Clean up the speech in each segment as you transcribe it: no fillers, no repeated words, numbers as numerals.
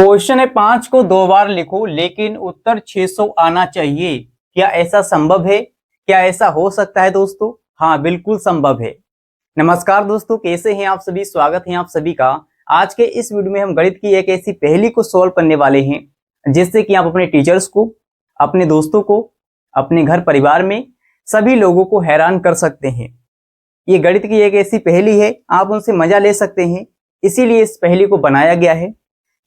Question है 5 को 2 बार लिखो लेकिन उत्तर 600 आना चाहिए। क्या ऐसा संभव है? क्या ऐसा हो सकता है दोस्तों? हाँ, बिल्कुल संभव है। नमस्कार दोस्तों, कैसे हैं आप सभी? स्वागत है आप सभी का। आज के इस वीडियो में हम गणित की एक ऐसी पहेली को सॉल्व करने वाले हैं जिससे कि आप अपने टीचर्स को, अपने दोस्तों को, अपने घर परिवार में सभी लोगों को हैरान कर सकते हैं। ये गणित की एक ऐसी पहेली है, आप उनसे मजा ले सकते हैं। इसीलिए इस पहेली को बनाया गया है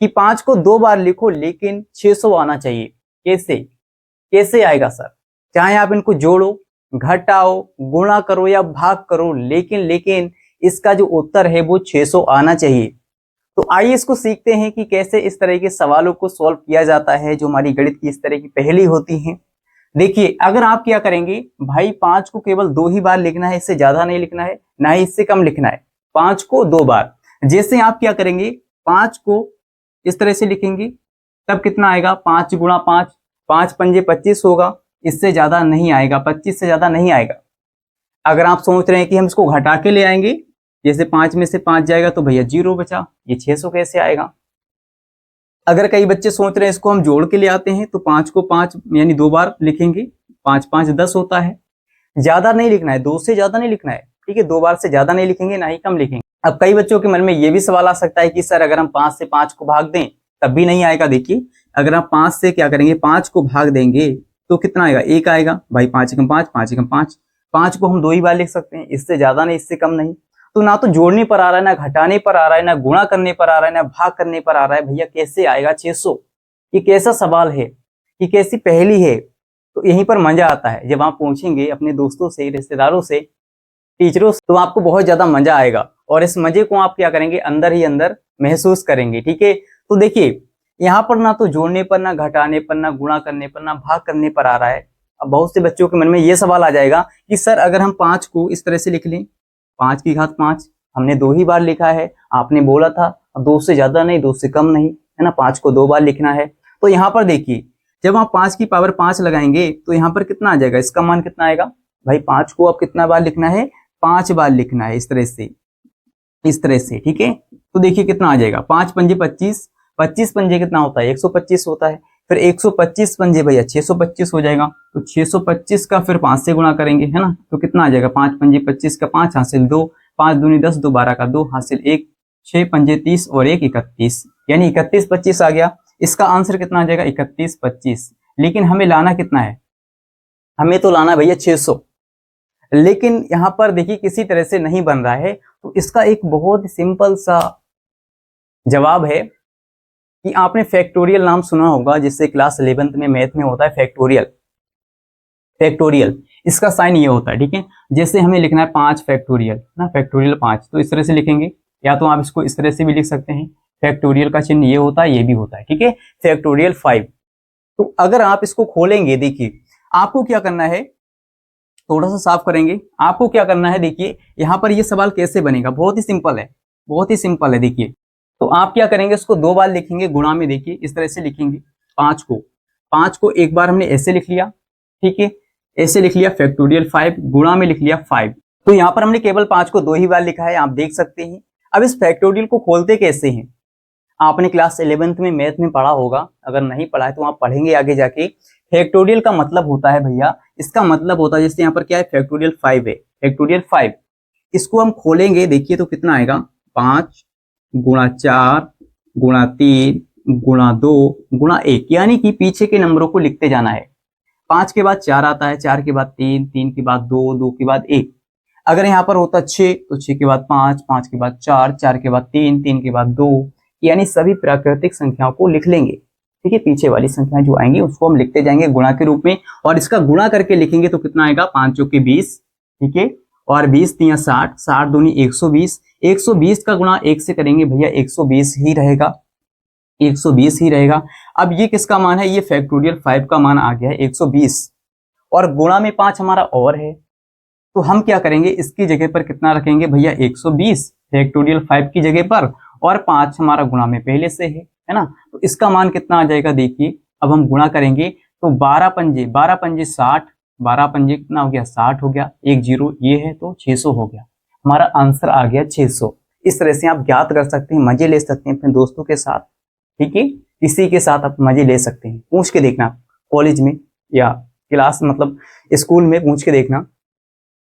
कि 5 को 2 बार लिखो लेकिन 600 आना चाहिए। कैसे कैसे आएगा सर? चाहे आप इनको जोड़ो, घटाओ, गुणा करो या भाग करो, लेकिन इसका जो उत्तर है वो 600 आना चाहिए। तो आइए इसको सीखते हैं कि कैसे इस तरह के सवालों को सॉल्व किया जाता है जो हमारी गणित की इस तरह की पहेली होती है। देखिए, अगर आप क्या करेंगे भाई, 5 को केवल 2 ही बार लिखना है, इससे ज्यादा नहीं लिखना है, ना ही इससे कम लिखना है। 5 को 2 बार। जैसे आप क्या करेंगे, 5 को इस तरह से लिखेंगे तब कितना आएगा? 5 गुणा 5, 5 पंजे 25 होगा, इससे ज्यादा नहीं आएगा, 25 से ज्यादा नहीं आएगा। अगर आप सोच रहे हैं कि हम इसको घटा के ले आएंगे, जैसे 5 में से 5 जाएगा तो भैया 0 बचा, ये 600 कैसे आएगा? अगर कई बच्चे सोच रहे हैं इसको हम जोड़ के ले आते हैं तो 5 को 5 यानी 2 बार लिखेंगे, 5 5 10 होता है। ज्यादा नहीं लिखना है, 2 से ज्यादा नहीं लिखना है, ठीक है? 2 बार से ज्यादा नहीं लिखेंगे, ना ही कम लिखेंगे। अब कई बच्चों के मन में ये भी सवाल आ सकता है कि सर अगर हम 5 से 5 को भाग दें तब भी नहीं आएगा। देखिए, अगर आप 5 से क्या करेंगे, 5 को भाग देंगे तो कितना आएगा? 1 आएगा। भाई 5 एकम 5, 5 एकम 5, 5 को हम 2 ही बार लिख सकते हैं, इससे ज्यादा नहीं, इससे कम नहीं। तो ना तो जोड़ने पर आ रहा है, ना घटाने पर आ रहा है, ना गुणा करने पर आ रहा है, ना भाग करने पर आ रहा है। भैया कैसे आएगा 600? ये कैसा सवाल है? ये कैसी पहेली है? तो यहीं पर मजा आता है, जब आप पूछेंगे अपने दोस्तों से, रिश्तेदारों से, टीचरों से, तो आपको बहुत ज्यादा मजा आएगा और इस मजे को आप क्या करेंगे, अंदर ही अंदर महसूस करेंगे। ठीक है, तो देखिए यहाँ पर ना तो जोड़ने पर, ना घटाने पर, ना गुणा करने पर, ना भाग करने पर आ रहा है। अब बहुत से बच्चों के मन में ये सवाल आ जाएगा कि सर अगर हम 5 को इस तरह से लिख लें, 5 की घात 5, हमने 2 ही बार लिखा है, आपने बोला था 2 से ज्यादा नहीं, 2 से कम नहीं, है ना? 5 को 2 बार लिखना है। तो यहाँ पर देखिए, जब आप 5 की पावर 5 लगाएंगे तो यहाँ पर कितना आ जाएगा? इसका मान कितना आएगा? भाई 5 को अब कितना बार लिखना है? 5 बार लिखना है, इस तरह से, इस तरह से। ठीक है, तो देखिए कितना आ जाएगा? 5 पंजे 25, 25 पंजे कितना होता है? 125 होता है। फिर 125 पंजे भैया 625 हो जाएगा। तो 625 का फिर 5 से गुणा करेंगे, है ना? तो कितना आ जाएगा? 5 पंजे 25 का 5 हासिल 2, 5 दूनी 10, 2 12 का 2 हासिल 1, 6 पंजे 30 और 1 31, यानी 31 25 आ गया। इसका आंसर कितना आ जाएगा? 31 25। लेकिन हमें लाना कितना है? हमें तो लाना भैया 600। लेकिन यहां पर देखिए किसी तरह से नहीं बन रहा है। तो इसका एक बहुत सिंपल सा जवाब है कि आपने फैक्टोरियल नाम सुना होगा, जिससे क्लास 11th में मैथ में होता है फैक्टोरियल। फैक्टोरियल, इसका साइन ये होता है। ठीक है, जैसे हमें लिखना है 5 फैक्टोरियल ना, फैक्टोरियल 5, तो इस तरह से लिखेंगे, या तो आप इसको इस तरह से भी लिख सकते हैं। फैक्टोरियल का चिन्ह ये होता है, ये भी होता है। ठीक है, फैक्टोरियल 5। तो अगर आप इसको खोलेंगे, देखिए आपको क्या करना है, थोड़ा सा साफ करेंगे, आपको क्या करना है। देखिए यहाँ पर ये सवाल कैसे बनेगा, बहुत ही सिंपल है, बहुत ही सिंपल है। देखिए, तो आप क्या करेंगे, इसको 2 बार लिखेंगे गुणा में। देखिए इस तरह से लिखेंगे, 5 को एक बार हमने ऐसे लिख लिया, ठीक है, ऐसे लिख लिया फैक्टोरियल 5, गुणा में लिख लिया 5। तो यहाँ पर हमने केवल 5 को 2 ही बार लिखा है, आप देख सकते हैं। अब इस फैक्टोरियल को खोलते कैसे हैं? आपने क्लास 11th में मैथ में पढ़ा होगा, अगर नहीं पढ़ा है तो आप पढ़ेंगे आगे जाके। फैक्टोरियल का मतलब होता है भैया, इसका मतलब होता है, जैसे यहाँ पर क्या है, फैक्टोरियल 5 है, फैक्टोरियल 5। इसको हम खोलेंगे, देखिए तो कितना आएगा? 5 गुणा 4 गुणा 3 गुणा 2 गुणा 1, यानी कि पीछे के नंबरों को लिखते जाना है। 5 के बाद 4 आता है, 4 के बाद 3, 3 के बाद 2, 2 के बाद 1। अगर यहाँ पर होता 6 तो 6 के बाद 5, 5 के बाद 4, 4 के बाद 3, 3 के बाद 2, यानी सभी प्राकृतिक संख्याओं को लिख लेंगे। ठीक है, पीछे वाली संख्याएं जो आएंगी उसको हम लिखते जाएंगे गुणा के रूप में, और इसका गुणा करके लिखेंगे तो कितना आएगा? 5 चौके 20, ठीक है, और 20 तिया 60, 60 दूनी 120, 120 का गुणा 1 से करेंगे भैया 120 ही रहेगा, 120 ही रहेगा। अब ये किसका मान है? ये फैक्टोरियल 5 का मान आ गया है 120, और गुणा में 5 हमारा और है, तो हम क्या करेंगे, इसकी जगह पर कितना रखेंगे भैया? 120 फैक्टोरियल 5 की जगह पर, और 5 हमारा गुणा में पहले से है ना? तो इसका मान कितना आ जाएगा? देखिए अब हम गुणा करेंगे तो 12 पंजे 60, 12 पंजे कितना हो गया? 60 हो गया, 1 0 ये है तो 600 हो गया। हमारा आंसर आ गया 600। इस तरह से आप ज्ञात कर सकते हैं, मजे ले सकते हैं अपने दोस्तों के साथ। ठीक है, इसी के साथ आप मजे ले सकते हैं। पूछ के देखना कॉलेज में या क्लास मतलब स्कूल में पूछ के देखना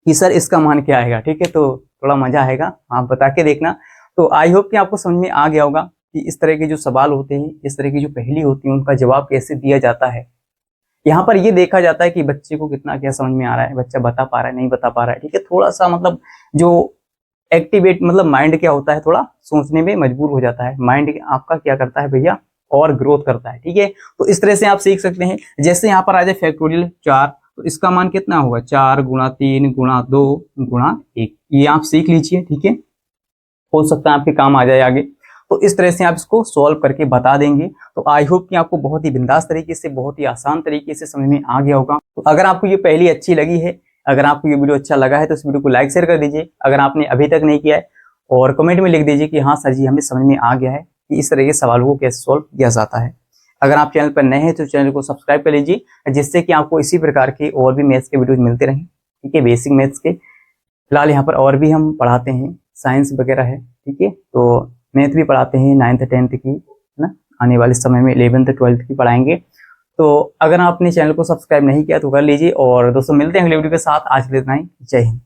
कि सर इसका मान क्या आएगा। ठीक है, तो थोड़ा मजा आएगा, आप बता के देखना। तो आई होप कि आपको समझ में आ गया होगा कि इस तरह के जो सवाल होते हैं, इस तरह की जो पहेली होती है, उनका जवाब कैसे दिया जाता है। यहाँ पर ये देखा जाता है कि बच्चे को कितना क्या समझ में आ रहा है, बच्चा बता पा रहा है नहीं बता पा रहा है। ठीक है, थोड़ा सा मतलब जो एक्टिवेट मतलब माइंड क्या होता है, थोड़ा सोचने में मजबूर हो जाता है। माइंड आपका क्या करता है भैया, और ग्रोथ करता है। ठीक है, तो इस तरह से आप सीख सकते हैं। जैसे यहाँ पर आ जाए फैक्टोरियल 4, तो इसका मान कितना होगा, 4 गुणा 3 गुणा 2 गुणा 1। ये आप सीख लीजिए। ठीक है, हो सकता है आपके काम आ जाए आगे। तो इस तरह से आप इसको सॉल्व करके बता देंगे। तो आई होप कि आपको बहुत ही बिंदास तरीके से, बहुत ही आसान तरीके से समझ में आ गया होगा। तो अगर आपको ये पहली अच्छी लगी है, अगर आपको ये वीडियो अच्छा लगा है, तो इस वीडियो को लाइक शेयर कर दीजिए। अगर आपने अभी तक नहीं किया है, और कमेंट में लिख दीजिए कि हाँ सर जी हमें समझ में आ गया है कि इस तरह के सवालों को कैसे सॉल्व किया जाता है। अगर आप चैनल पर नए हैं तो चैनल को सब्सक्राइब कर लीजिए, जिससे कि आपको इसी प्रकार के और भी मैथ्स के वीडियो मिलते रहें। ठीक है, बेसिक मैथ्स के। फिलहाल यहाँ पर और भी हम पढ़ाते हैं, साइंस वगैरह है। ठीक है, तो मैथ भी पढ़ाते हैं 9th 10th की, है ना। आने वाले समय में 11th 12th की पढ़ाएंगे। तो अगर आपने चैनल को सब्सक्राइब नहीं किया तो कर लीजिए। और दोस्तों मिलते हैं अगले वीडियो के साथ। आज के लिए इतना ही। जय हिंद।